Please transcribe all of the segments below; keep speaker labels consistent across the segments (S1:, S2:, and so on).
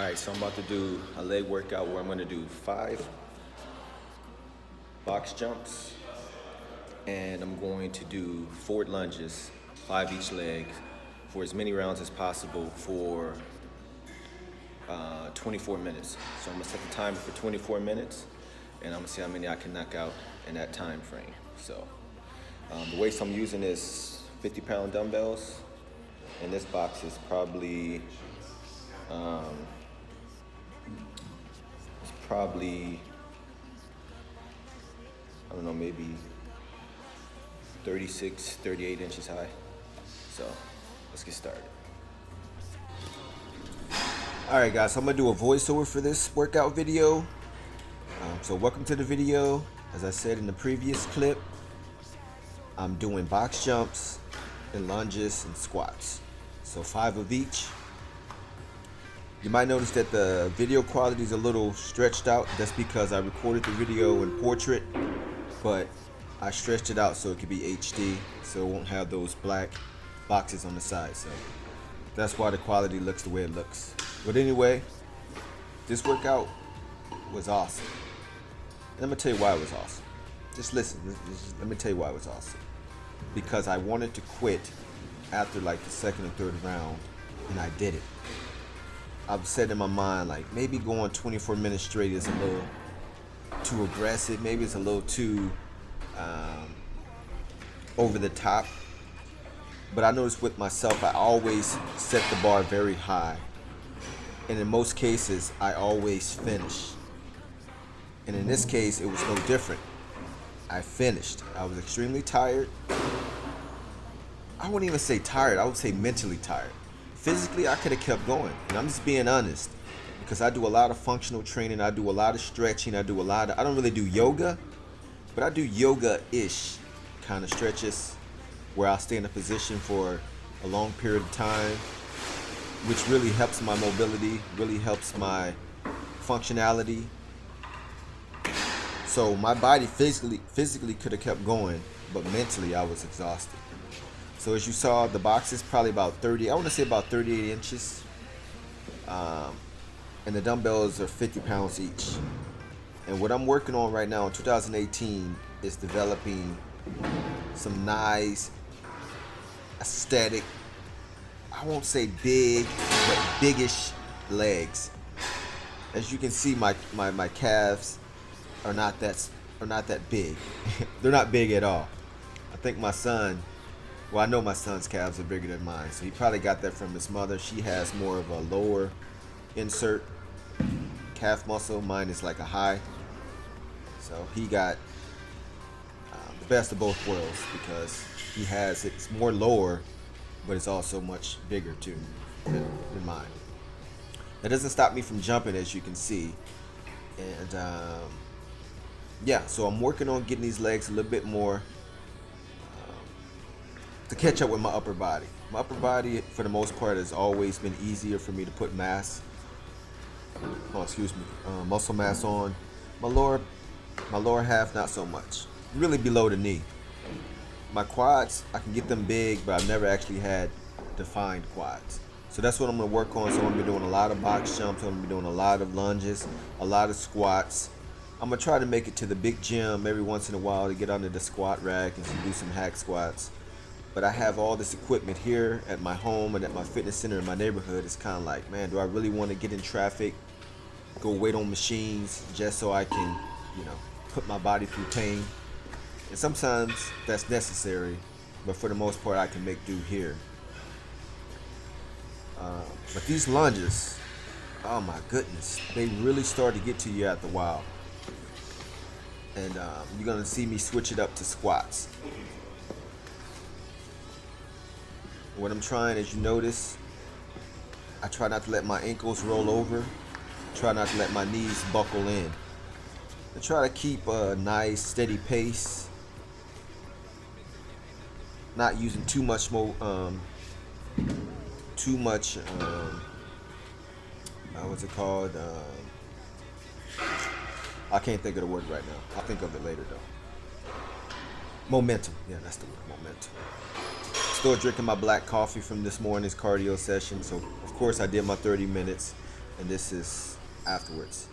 S1: All right, so I'm about to do a leg workout where I'm gonna do 5 box jumps and I'm going to do forward lunges, 5 each leg, for as many rounds as possible for 24 minutes. So I'm gonna set the timer for 24 minutes and I'm gonna see how many I can knock out in that time frame. So the weights I'm using is 50-pound dumbbells, and this box is probably I don't know, maybe 36, 38 inches high. So let's get started. All right, guys, so I'm gonna do a voiceover for this workout video. So welcome to the video. As I said in the previous clip, I'm doing box jumps and lunges and squats. So 5 of each. You might notice that the video quality is a little stretched out. That's because I recorded the video in portrait, but I stretched it out so it could be HD, so it won't have those black boxes on the side. So that's why the quality looks the way it looks. But anyway, this workout was awesome. And I'm gonna tell you why it was awesome. Just listen, let me tell you why it was awesome. Because I wanted to quit after like the second or third round, and I did it. I've said in my mind, like, maybe going 24 minutes straight is a little too aggressive. Maybe it's a little too over the top. But I noticed with myself, I always set the bar very high. And in most cases, I always finish. And in this case, it was no different. I finished. I was extremely tired. I wouldn't even say tired. I would say mentally tired. Physically, I could have kept going, and I'm just being honest, because I do a lot of functional training, I do a lot of stretching, I don't really do yoga, but I do yoga-ish kind of stretches where I'll stay in a position for a long period of time, which really helps my mobility, really helps my functionality. So my body physically could have kept going, but mentally I was exhausted. So as you saw, the box is probably about 38 inches. And the dumbbells are 50 pounds each. And what I'm working on right now in 2018 is developing some nice, aesthetic, I won't say big, but biggish legs. As you can see, my calves are not that big. They're not big at all. I think my son, well, I know my son's calves are bigger than mine, so he probably got that from his mother. She has more of a lower insert calf muscle. Mine is like a high. So he got the best of both worlds because it's more lower, but it's also much bigger too than mine. That doesn't stop me from jumping, as you can see. And yeah, so I'm working on getting these legs a little bit more to catch up with my upper body. My upper body, for the most part, has always been easier for me to put muscle mass on. My lower half, not so much. Really below the knee. My quads, I can get them big, but I've never actually had defined quads. So that's what I'm gonna work on. So I'm gonna be doing a lot of box jumps. I'm gonna be doing a lot of lunges, a lot of squats. I'm gonna try to make it to the big gym every once in a while to get under the squat rack and do some hack squats. But I have all this equipment here at my home and at my fitness center in my neighborhood. It's kind of like, man, do I really want to get in traffic, go wait on machines just so I can, put my body through pain? And sometimes that's necessary, but for the most part, I can make do here. But these lunges, oh my goodness, they really start to get to you after a while. And you're going to see me switch it up to squats. What I'm trying, as you notice, I try not to let my ankles roll over. Try not to let my knees buckle in. I try to keep a nice steady pace. Not using too much what's it called? I can't think of the word right now. I'll think of it later though. Momentum. Yeah, that's the word, momentum. Still drinking my black coffee from this morning's cardio session. So of course I did my 30 minutes. and this is afterwards.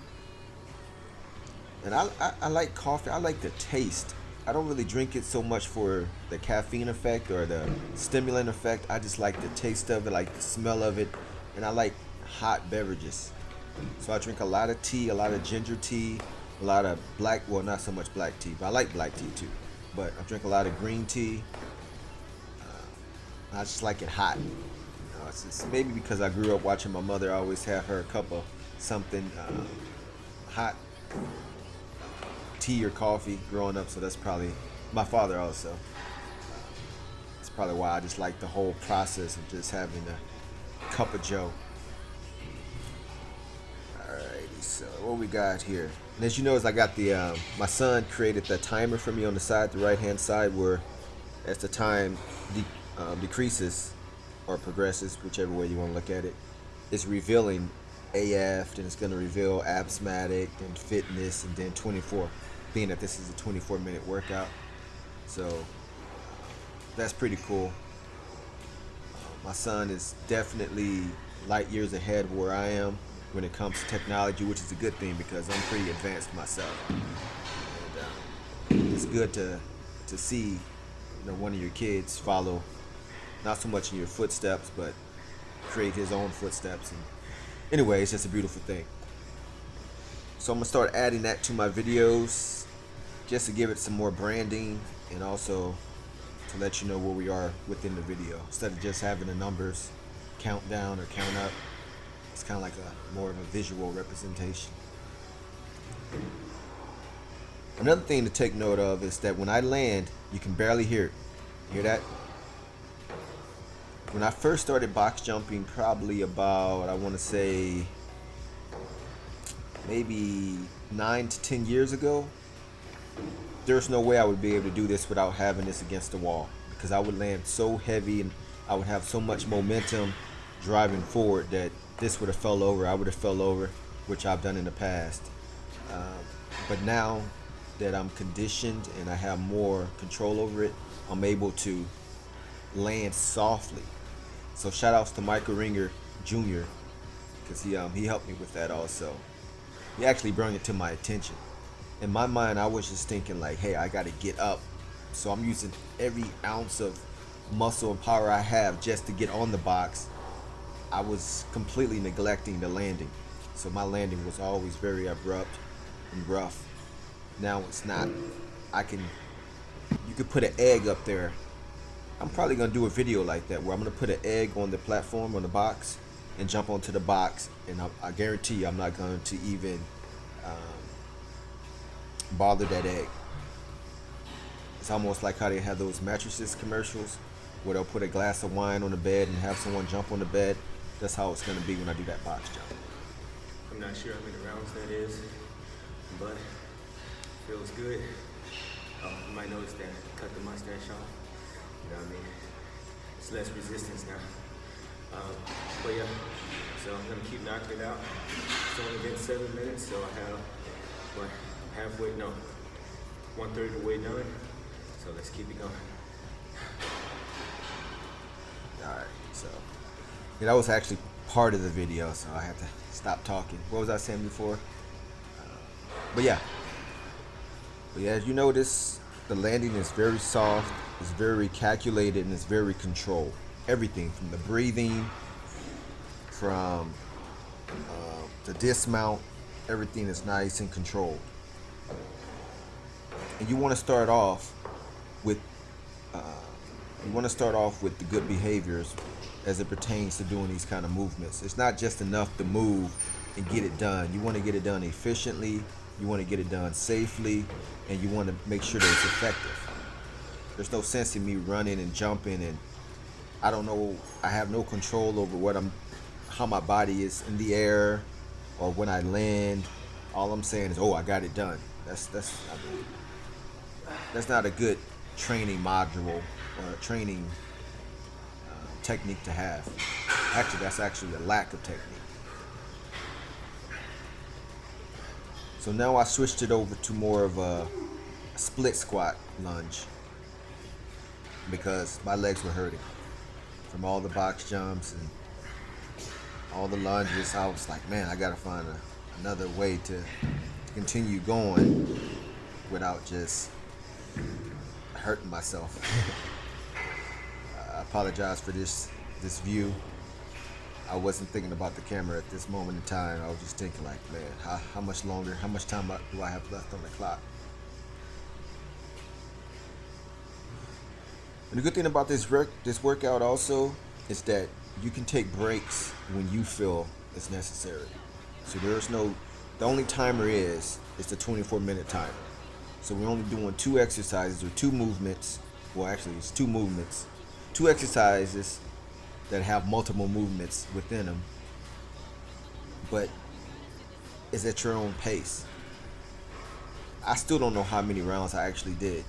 S1: And I like coffee. I like the taste. I don't really drink it so much for the caffeine effect or the stimulant effect. I just like the taste of it, like the smell of it, and I like hot beverages. So I drink a lot of tea, a lot of ginger tea, a lot of black, well, not so much black tea, but I like black tea too. But I drink a lot of green tea. I just like it hot. It's maybe because I grew up watching my mother always have her a cup of something hot, tea or coffee growing up. So that's probably my father also. That's probably why I just like the whole process of just having a cup of Joe. Alrighty, so what we got here? And as you know, I got the my son created the timer for me on the side, the right hand side, where as the time decreases or progresses, whichever way you want to look at it, it's revealing AF, and it's going to reveal Absmatic and fitness, and then 24, being that this is a 24-minute workout. So that's pretty cool. My son is definitely light years ahead of where I am when it comes to technology, which is a good thing because I'm pretty advanced myself. And it's good to see one of your kids follow, not so much in your footsteps, but create his own footsteps. And anyway, it's just a beautiful thing. So I'm gonna start adding that to my videos just to give it some more branding, and also to let you know where we are within the video, instead of just having the numbers count down or count up. It's kind of like a more of a visual representation. Another thing to take note of is that when I land, you can barely hear it. Hear that? When I first started box jumping, probably about, I want to say, maybe 9 to 10 years ago, there's no way I would be able to do this without having this against the wall, because I would land so heavy and I would have so much momentum driving forward that this would have fell over. I would have fell over, which I've done in the past. But now that I'm conditioned and I have more control over it, I'm able to land softly. So shout outs to Michael Ringer Jr., because he helped me with that also. He actually brought it to my attention. In my mind, I was just thinking like, hey, I got to get up. So I'm using every ounce of muscle and power I have just to get on the box. I was completely neglecting the landing. So my landing was always very abrupt and rough. Now it's not. You could put an egg up there. I'm probably going to do a video like that where I'm going to put an egg on the platform, on the box, and jump onto the box, and I guarantee you I'm not going to even bother that egg. It's almost like how they have those mattresses commercials where they'll put a glass of wine on the bed and have someone jump on the bed. That's how it's going to be when I do that box jump.
S2: I'm not sure how many rounds that is, but it feels good. You might notice that I cut the mustache off. You know what I mean? It's less resistance now. But yeah, so I'm gonna keep knocking it out. It's only been 7 minutes, so I have, what, halfway, no, 1/3 of the way done. So let's keep it going.
S1: Alright, so yeah, that was actually part of the video, so I had to stop talking. What was I saying before? But yeah, as you notice, the landing is very soft, it's very calculated, and it's very controlled. Everything from the breathing, from the dismount, everything is nice and controlled. And you want to start off with the good behaviors as it pertains to doing these kind of movements. It's not just enough to move and get it done. You want to get it done efficiently, you want to get it done safely, and you want to make sure that it's effective. There's no sense in me running and jumping and I have no control over how my body is in the air or when I land. All I'm saying is, oh, I got it done. That's not a good training module or a training technique to have. Actually, that's actually a lack of technique. So now I switched it over to more of a split squat lunge because my legs were hurting from all the box jumps and all the lunges. I was like, man, I gotta find another way to continue going without just hurting myself. I apologize for this view. I wasn't thinking about the camera at this moment in time. I was just thinking like, man, how much longer, how much time do I have left on the clock? And the good thing about this workout also is that you can take breaks when you feel it's necessary. So the only timer is the 24-minute timer. So we're only doing 2 exercises or 2 movements. Well, actually it's 2 movements, 2 exercises that have multiple movements within them, but it's at your own pace. I still don't know how many rounds I actually did,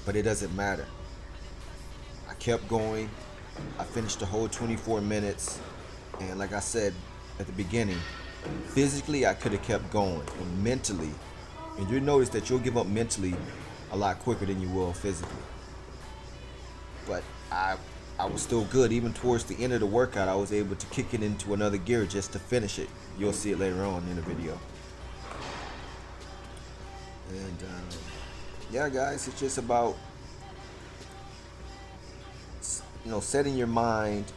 S1: but it doesn't matter. I kept going. I finished the whole 24 minutes, and like I said at the beginning, physically I could have kept going, and mentally, and you'll notice that you'll give up mentally a lot quicker than you will physically. But I was still good. Even towards the end of the workout, I was able to kick it into another gear just to finish it. You'll see it later on in the video. And yeah, guys, it's just about, you know, setting your mind,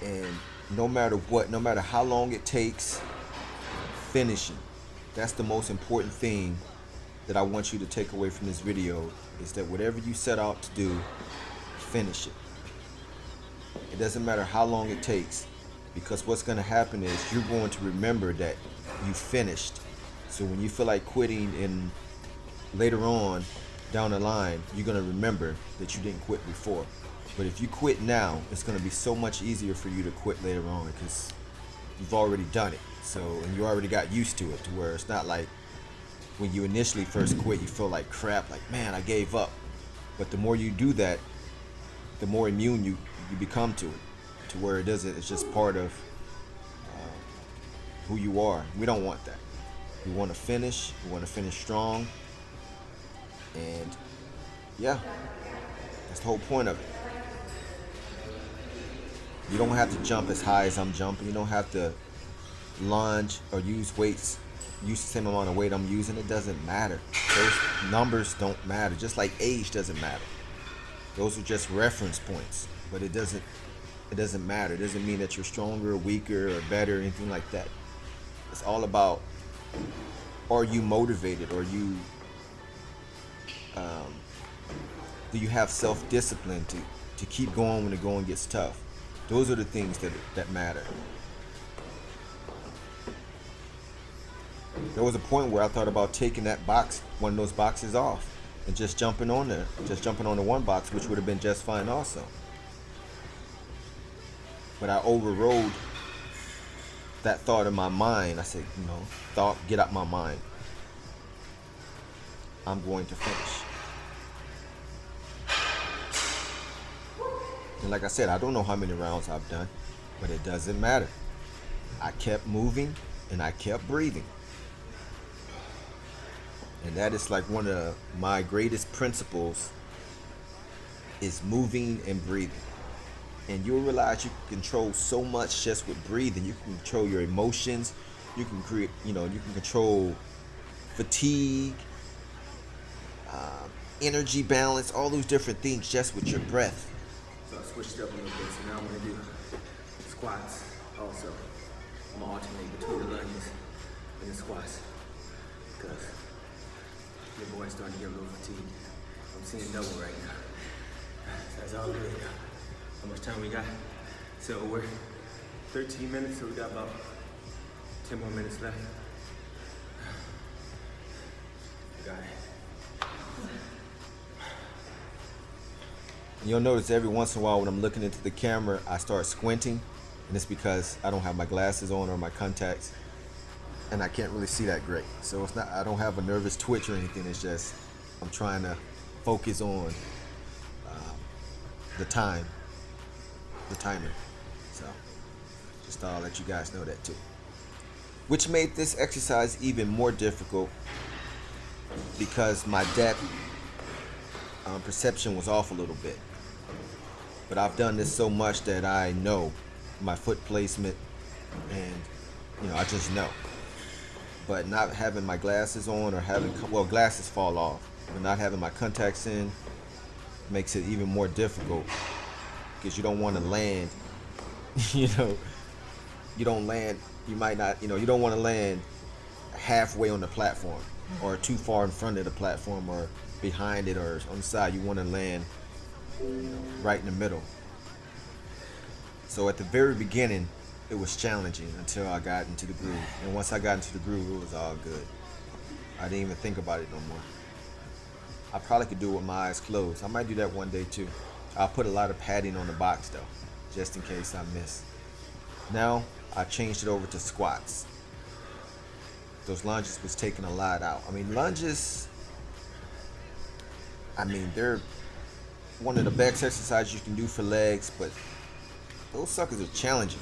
S1: and no matter what, no matter how long it takes, finishing. That's the most important thing that I want you to take away from this video, is that whatever you set out to do, finish it. It doesn't matter how long it takes, because what's going to happen is you're going to remember that you finished. So when you feel like quitting and later on down the line, you're going to remember that you didn't quit before. But if you quit now, it's going to be so much easier for you to quit later on, because you've already done it. So, and you already got used to it, to where it's not like when you initially first quit, you feel like crap, like, man, I gave up. But the more you do that, the more immune you become to it, to where it's just part of who you are. We don't want that. We want to finish. We want to finish strong. And yeah, that's the whole point of it. You don't have to jump as high as I'm jumping. You don't have to lunge or use weights, use the same amount of weight I'm using. It doesn't matter. Those numbers don't matter. Just like age doesn't matter. Those are just reference points. But it doesn't matter. It doesn't mean that you're stronger or weaker or better or anything like that. It's all about, are you motivated, or do you have self-discipline to keep going when the going gets tough? Those are the things that matter. There was a point where I thought about taking one of those boxes off, and just jumping on the one box, which would have been just fine also. But I overrode that thought in my mind. I said, thought, get out my mind. I'm going to finish. And like I said, I don't know how many rounds I've done, but it doesn't matter. I kept moving and I kept breathing. And that is like one of my greatest principles, is moving and breathing. And you'll realize you can control so much just with breathing. You can control your emotions. You can create, you can control fatigue, energy balance, all those different things just with your breath.
S2: So I switched up a little bit. So now I'm going to do squats also. I'm going to alternate between the lunges and the squats, because your boy's starting to get a little fatigued. I'm seeing double right now. So that's all good. How much time we got? So we're 13 minutes, so we got about 10 more minutes left. Got it.
S1: You'll notice every once in a while when I'm looking into the camera, I start squinting, and it's because I don't have my glasses on or my contacts, and I can't really see that great. So it's not, I don't have a nervous twitch or anything. It's just I'm trying to focus on the timer. So just thought I'll let you guys know that too. Which made this exercise even more difficult, because my depth perception was off a little bit. But I've done this so much that I know my foot placement, and I just know. But not having my glasses on, or having, well, glasses fall off, but not having my contacts in makes it even more difficult, because you don't want to land. you know you don't land, you might not, you don't want to land halfway on the platform, or too far in front of the platform, or behind it, or on the side. You want to land right in the middle. So at the very beginning, it was challenging until I got into the groove. And once I got into the groove, it was all good. I didn't even think about it no more. I probably could do it with my eyes closed. I might do that one day too. I'll put a lot of padding on the box though, just in case I miss. Now I changed it over to squats. Those lunges was taking a lot out. I mean, lunges, they're one of the best exercises you can do for legs, but those suckers are challenging.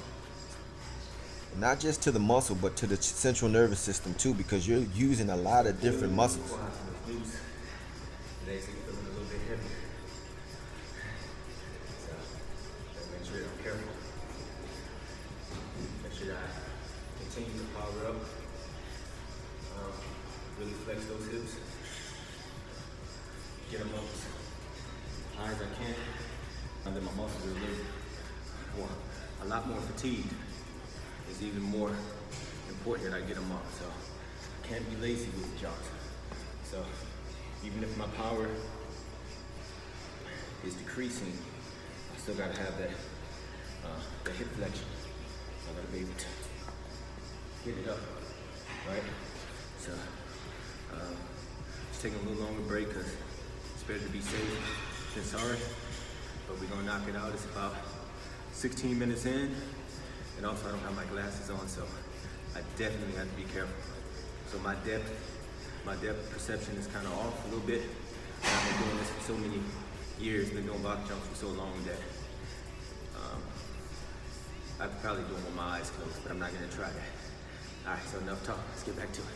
S1: Not just to the muscle, but to the central nervous system too, because you're using a lot of different muscles.
S2: Legs are feeling a little bit heavy. So, make sure I'm careful. Make sure that I continue to power up. Really flex those hips. Get them up as high as I can. And then my muscles are a lot more fatigued. It's even more important that I get them up. So I can't be lazy with the jumps. So even if my power is decreasing, I still gotta have that hip flexion. So I gotta be able to get it up, right? So just taking a little longer break, because it's better to be safe than sorry. But we're gonna knock it out. It's about 16 minutes in, and also I don't have my glasses on, so I definitely have to be careful. So my depth perception is kind of off a little bit. I've been doing this for so many years, been doing box jumps for so long that I could probably do them with my eyes closed, but I'm not gonna try that. All right, so enough talk, let's get back to it.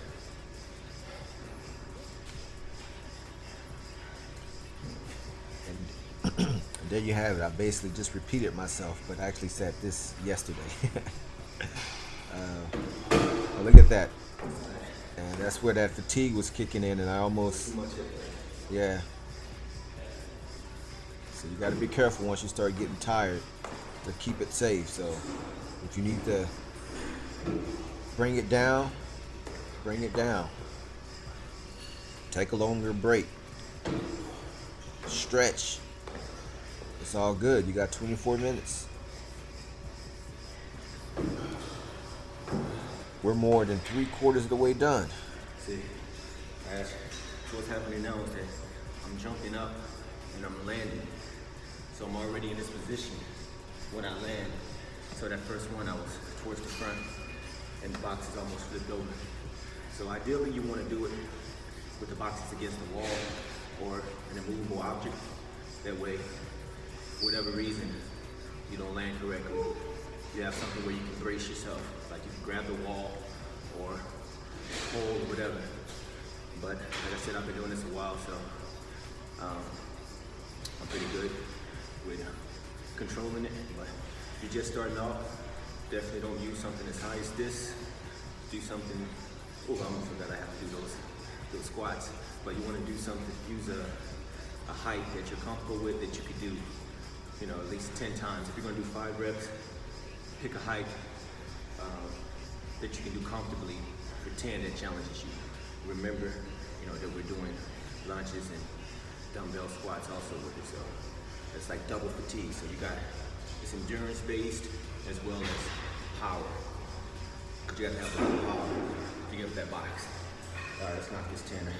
S1: And there you have it. I basically just repeated myself, but I actually said this yesterday. Well, look at that. And that's where that fatigue was kicking in, and I almost, yeah. So you got to be careful once you start getting tired to keep it safe. So if you need to bring it down, bring it down. Take a longer break. Stretch. It's all good. You got 24 minutes. We're more than 3/4 of the way done.
S2: See, what's happening now is that I'm jumping up and I'm landing. So I'm already in this position when I land. So that first one, I was towards the front and the box is almost flipped over. So ideally you want to do it with the boxes against the wall or an immovable object. That way, for whatever reason, you don't land correctly. You have something where you can brace yourself, like you can grab the wall or hold whatever. But like I said, I've been doing this a while, so I'm pretty good with controlling it. But if you're just starting off, definitely don't use something as high as this. Do something, I almost forgot I have to do those squats. But you want to do something, use a height that you're comfortable with, that you could do, at least 10 times. If you're gonna do 5 reps, pick a height that you can do comfortably for 10 that challenges you. Remember, that we're doing lunges and dumbbell squats also with it, so it's like double fatigue. So it's endurance based as well as power, because you got to have a lot of power to get up that box. All right, let's knock this 10.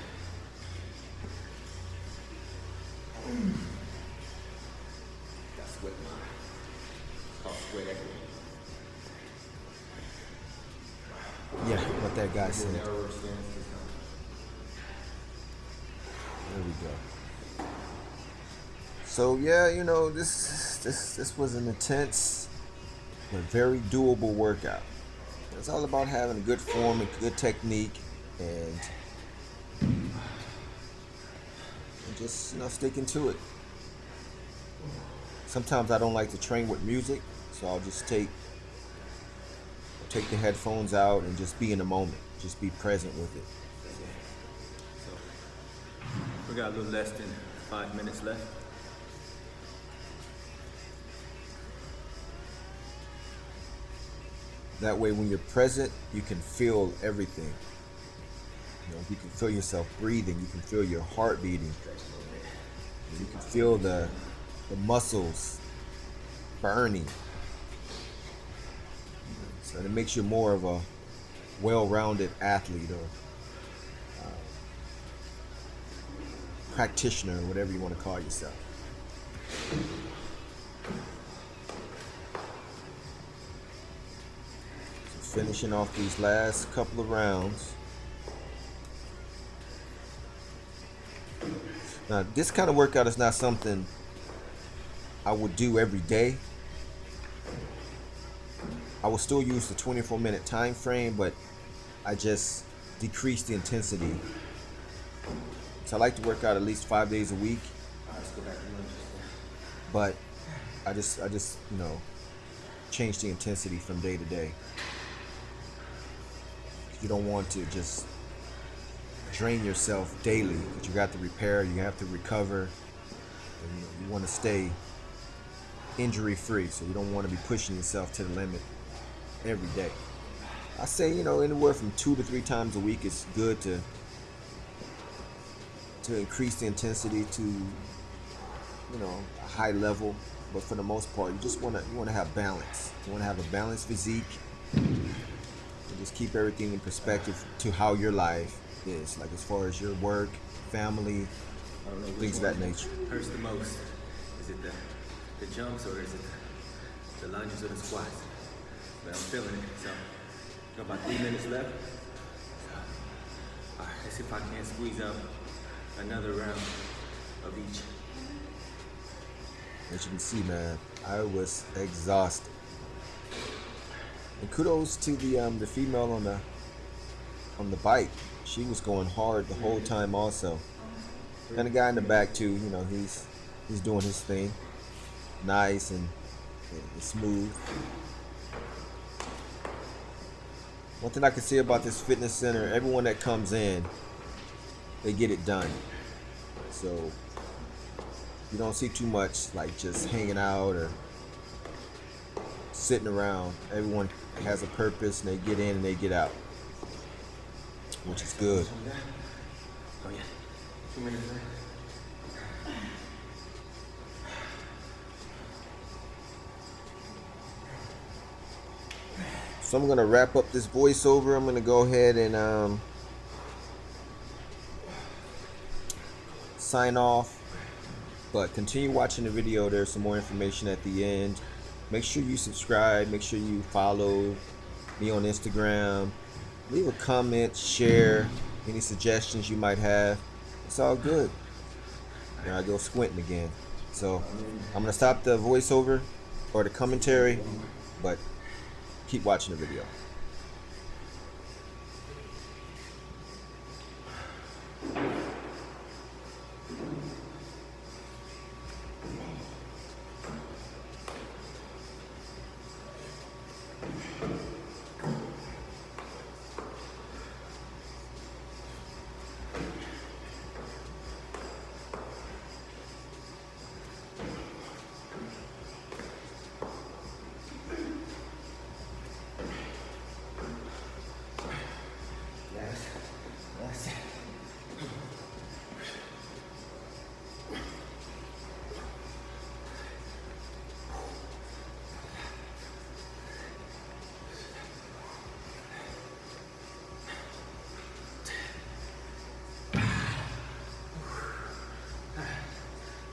S2: Got sweat in my, it's called sweat equity.
S1: Yeah, what that guy said. There we go. So yeah, this was an intense but very doable workout. It's all about having a good form and good technique, and just sticking to it. Sometimes I don't like to train with music, so I'll just take take the headphones out and just be in the moment. Just be present with it.
S2: So we got a little less than 5 minutes left.
S1: That way when you're present, you can feel everything. You know, you can feel yourself breathing, you can feel your heart beating. You can feel the muscles burning. So it makes you more of a well-rounded athlete or practitioner, or whatever you want to call yourself. So finishing off these last couple of rounds. Now, this kind of workout is not something I would do every day. I will still use the 24-minute time frame, but I just decrease the intensity. So I like to work out at least 5 days a week. But I just you know, change the intensity from day to day. You don't want to just drain yourself daily, because you got to repair, you have to recover, and you want to stay injury free, so you don't want to be pushing yourself to the limit every day. I say, you know, anywhere from 2 to 3 times a week is good to increase the intensity to, you know, a high level. But for the most part, you just want to have balance. You want to have a balanced physique, and just keep everything in perspective to how your life is, like as far as your work, family, things of that nature.
S2: Hurts the most? Is it the jumps, or is it the lunges or the squats? But I'm feeling it. So got about 3 minutes left. All right, let's see if I can squeeze up another round of each.
S1: As you can see, man, I was exhausted. And kudos to the female on the bike. She was going hard the whole time also. And the guy in the back too, you know, he's doing his thing. Nice and smooth. One thing I can say about this fitness center, everyone that comes in, they get it done. So you don't see too much like just hanging out or sitting around. Everyone has a purpose, and they get in and they get out, which is good.
S2: Oh yeah, 2 minutes left.
S1: So I'm gonna wrap up this voiceover. I'm gonna go ahead and sign off, but continue watching the video. There's some more information at the end. Make sure you subscribe, make sure you follow me on Instagram, leave a comment, share any suggestions you might have. It's all good. There I go squinting again. So I'm gonna stop the voiceover or the commentary, but keep watching the video.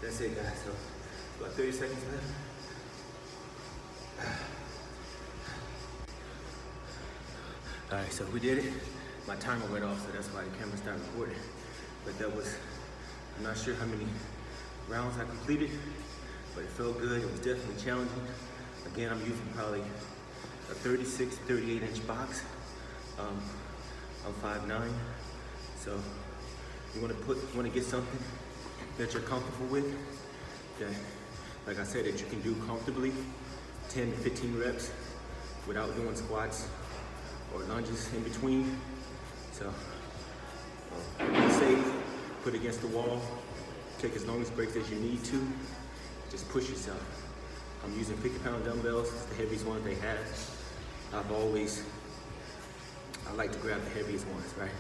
S2: That's it, guys. So about 30 seconds left. All right, so we did it. My timer went off, so that's why the camera started recording. But that was, I'm not sure how many rounds I completed, but it felt good. It was definitely challenging. Again, I'm using probably a 36, 38 inch box. I'm 5'9", so you want to get something that you're comfortable with. Okay, like I said, that you can do comfortably, 10 to 15 reps without doing squats or lunges in between. So be safe, put it against the wall, take as long as breaks as you need to, just push yourself. I'm using 50-pound dumbbells, it's the heaviest one they have. I like to grab the heaviest ones, right?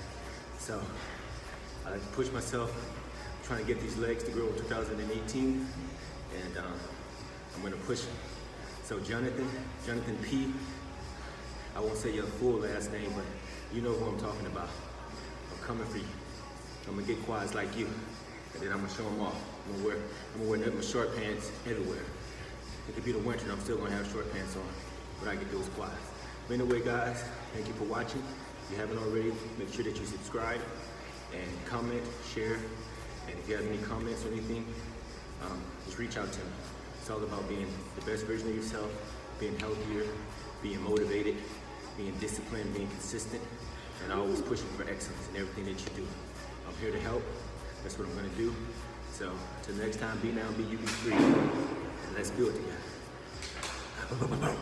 S2: So I like to push myself, I'm trying to get these legs to grow in 2018, and I'm gonna push them. So Jonathan P, I won't say your full last name, but you know who I'm talking about. I'm coming for you. I'm gonna get quads like you, and then I'm gonna show them off. I'm gonna wear my short pants everywhere. It could be the winter and I'm still gonna have short pants on, but I can do is quads. But anyway, guys, thank you for watching. If you haven't already, make sure that you subscribe and comment, share. And if you have any comments or anything, just reach out to me. It's all about being the best version of yourself, being healthier, being motivated, being disciplined, being consistent, and always pushing for excellence in everything that you do. I'm here to help. That's what I'm gonna do. So until next time, be now, be you, be free. And let's build together.